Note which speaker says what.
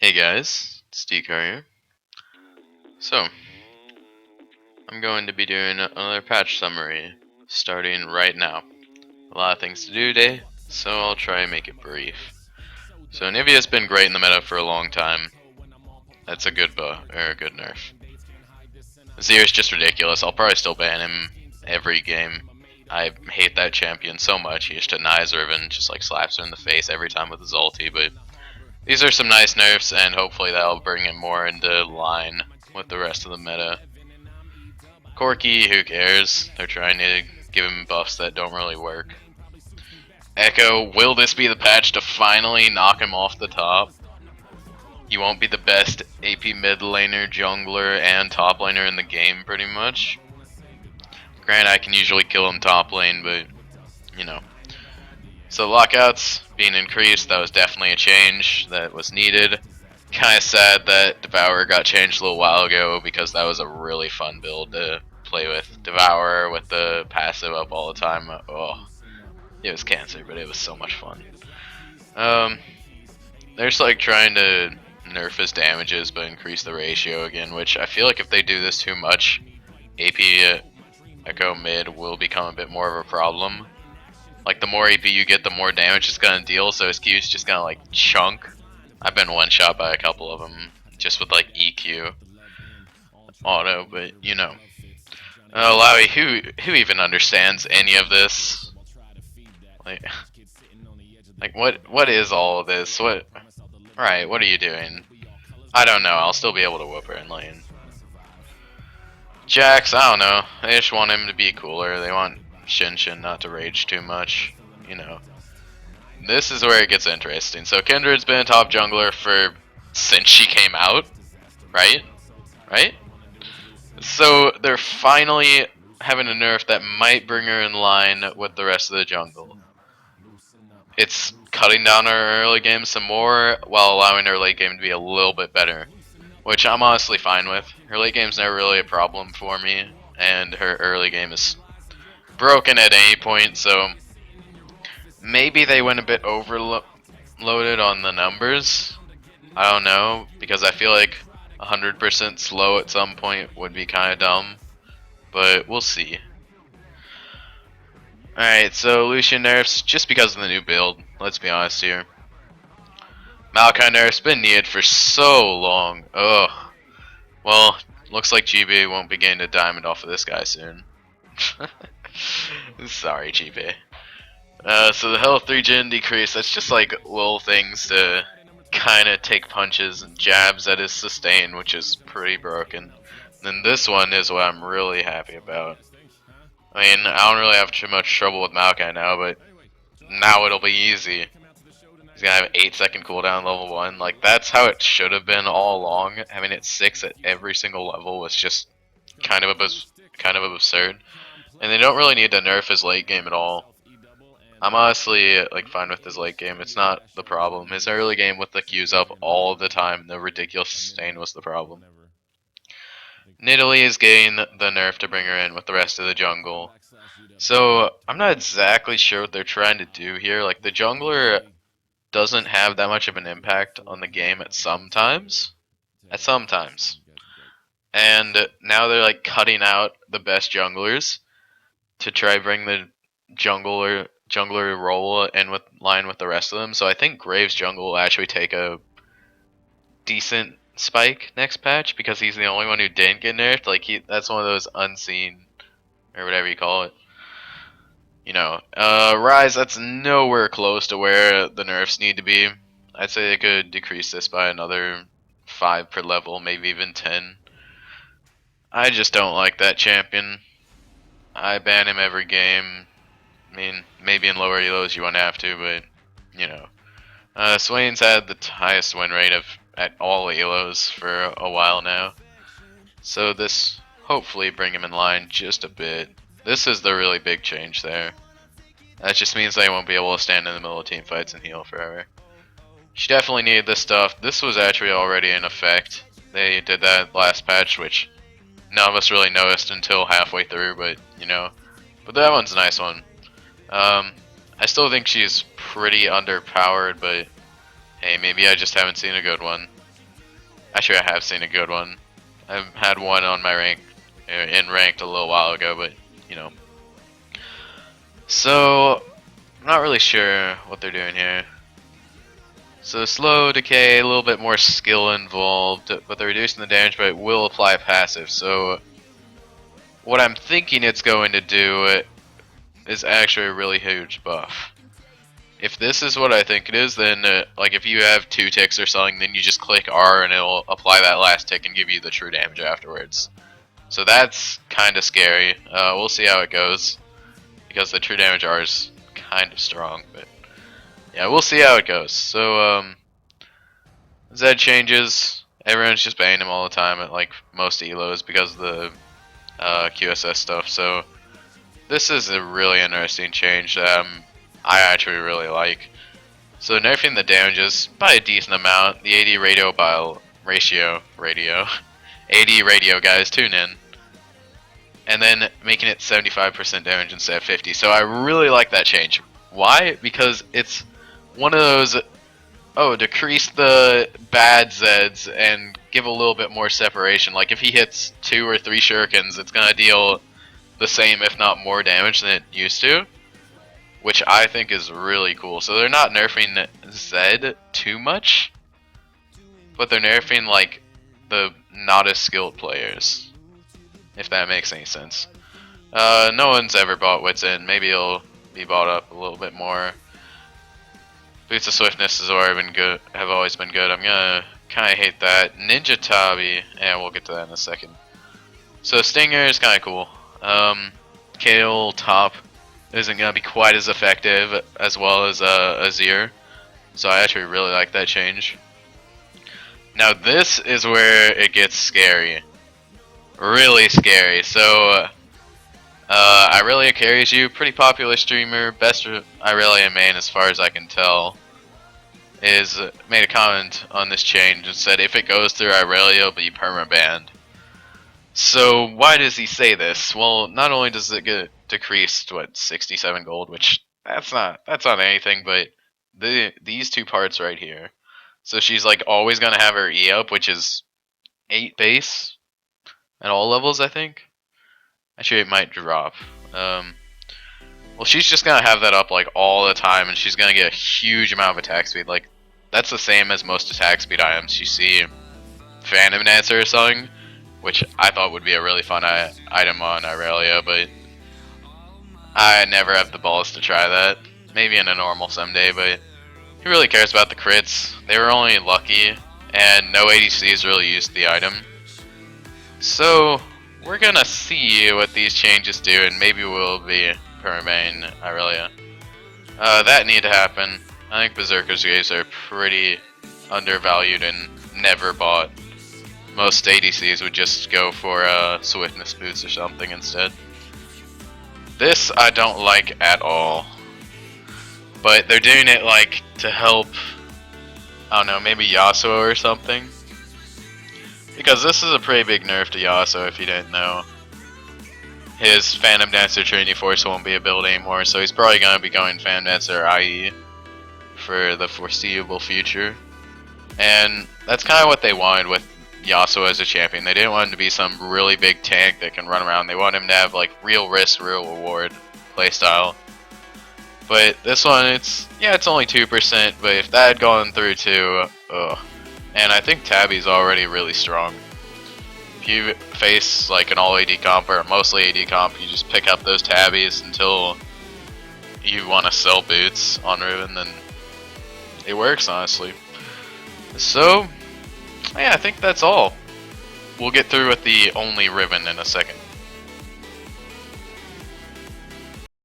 Speaker 1: Hey guys, it's DCar here. So, I'm going to be doing another patch summary, starting right now. A lot of things to do today, so I'll try and make it brief. So Nivea's been great in the meta for a long time. That's a good or a good nerf. Azir's just ridiculous. I'll probably still ban him every game. I hate that champion so much. He just denies Riven, just like slaps her in the face every time with his ulti, but these are some nice nerfs, and hopefully that'll bring him more into line with the rest of the meta. Corki, who cares? They're trying to give him buffs that don't really work. Echo, will this be the patch to finally knock him off the top? He won't be the best AP mid laner, jungler, and top laner in the game, pretty much. Granted, I can usually kill him top lane, but, you know. So lockouts being increased, that was definitely a change that was needed. Kinda sad that Devour got changed a little while ago because that was a really fun build to play with. Devour with the passive up all the time. Oh, it was cancer, but it was so much fun. They're just like trying to nerf his damages but increase the ratio again, which I feel like if they do this too much, AP Echo mid will become a bit more of a problem. Like the more AP you get, the more damage it's gonna deal, so his Q is just gonna like chunk. I've been one shot by a couple of them just with like EQ auto, but you know. Lowy, who even understands any of this? Like, what is all of this? What? Right, what are you doing? I don't know. I'll still be able to whoop her in lane. Jax, I don't know. They just want him to be cooler. They want Shin not to rage too much. You know. This is where it gets interesting. So Kindred's been a top jungler for since she came out, right? Right? So they're finally having a nerf that might bring her in line with the rest of the jungle. It's cutting down her early game some more while allowing her late game to be a little bit better, which I'm honestly fine with. Her late game's never really a problem for me, and her early game is broken at any point, so maybe they went a bit overloaded on the numbers. I don't know, because I feel like 100% slow at some point would be kind of dumb, but we'll see. Alright, so Lucian nerfs just because of the new build, let's be honest here. Maokai nerf's been needed for so long. Ugh. Well, looks like GB won't be getting a diamond off of this guy soon. Sorry, GB. So the health regen decrease, that's just like little things to kind of take punches and jabs at his sustain, which is pretty broken. And then this one is what I'm really happy about. I mean, I don't really have too much trouble with Maokai now, but now it'll be easy. He's gonna have 8-second cooldown level 1. Like, that's how it should have been all along. Having it 6 at every single level was just kind of absurd. And they don't really need to nerf his late game at all. I'm honestly like fine with his late game. It's not the problem. His early game with the Qs up all the time, the ridiculous sustain was the problem. Nidalee is getting the nerf to bring her in with the rest of the jungle. So I'm not exactly sure what they're trying to do here. Like, the jungler doesn't have that much of an impact on the game at some times. And now they're like cutting out the best junglers to try bring the jungler role in with line with the rest of them. So I think Graves jungle will actually take a decent spike next patch because he's the only one who didn't get nerfed. Like, that's one of those unseen or whatever you call it. You know, Rise, that's nowhere close to where the nerfs need to be. I'd say they could decrease this by another 5 per level, maybe even 10. I just don't like that champion. I ban him every game. I mean, maybe in lower elos you won't have to, but, you know. Swain's had the highest win rate at all elos for a while now. So this hopefully bring him in line just a bit. This is the really big change there. That just means they won't be able to stand in the middle of team fights and heal forever. She definitely needed this stuff. This was actually already in effect. They did that last patch, which none of us really noticed until halfway through, but you know. But that one's a nice one. I still think she's pretty underpowered, but hey, maybe I just haven't seen a good one. Actually, I have seen a good one. I've had one on my rank in ranked a little while ago, but you know. So I'm not really sure what they're doing here. So slow decay, a little bit more skill involved, but they're reducing the damage, but it will apply passive. So what I'm thinking it's going to do is actually a really huge buff. If this is what I think it is, then like if you have 2 ticks or something, then you just click R and it'll apply that last tick and give you the true damage afterwards. So that's kind of scary. We'll see how it goes, because the true damage R is kind of strong, but yeah, we'll see how it goes. So Zed changes. Everyone's just banning him all the time at like most elos because of the QSS stuff. So this is a really interesting change that I actually really like. So nerfing the damages by a decent amount. The AD ratio, AD radio guys, tune in. And then making it 75% damage instead of 50. So I really like that change. Why? Because it's one of those, oh, decrease the bad Zeds and give a little bit more separation. Like if he hits 2 or 3 shurikens, it's gonna deal the same, if not more damage than it used to, which I think is really cool. So they're not nerfing Zed too much, but they're nerfing like the not as skilled players, if that makes any sense. No one's ever bought Wits In. Maybe it'll be bought up a little bit more. Boots of Swiftness has already been good. Have always been good. I'm gonna kind of hate that. Ninja Tabi, and we'll get to that in a second. So Stinger is kind of cool. Kale top isn't gonna be quite as effective as well as Azir, so I actually really like that change. Now this is where it gets scary. Really scary. So Irelia carries you, pretty popular streamer, best Irelia main as far as I can tell, is made a comment on this change and said if it goes through Irelia it'll be permabanned. So why does he say this? Well, not only does it get decreased, what, 67 gold, which that's not anything, but these 2 parts right here. So she's like always gonna have her E up, which is 8 base at all levels, I think. Actually, it might drop. Well, she's just gonna have that up like all the time, and she's gonna get a huge amount of attack speed. Like that's the same as most attack speed items. You see Phantom Dancer or something, which I thought would be a really fun item on Irelia, but I never have the balls to try that. Maybe in a normal someday, but who really cares about the crits? They were only lucky, and no ADCs really used the item. So we're gonna see what these changes do, and maybe we'll be permaban Irelia. That need to happen. I think Berserker's Gaze are pretty undervalued and never bought. Most ADCs would just go for Swiftness boots or something instead. This I don't like at all. But they're doing it like to help, I don't know, maybe Yasuo or something. Because this is a pretty big nerf to Yasuo if you didn't know. His Phantom Dancer Trinity Force won't be a build anymore, so he's probably going to be going Phantom Dancer IE for the foreseeable future. And that's kind of what they wanted with Yasuo as a champion. They didn't want him to be some really big tank that can run around. They want him to have like real risk, real reward playstyle. But this one, it's only 2%, but if that had gone through too, ugh. And I think Tabi's already really strong. If you face like an all AD comp or mostly AD comp, you just pick up those Tabis until you want to sell boots on Riven, then it works, honestly. So, yeah, I think that's all. We'll get through with the only Riven in a second.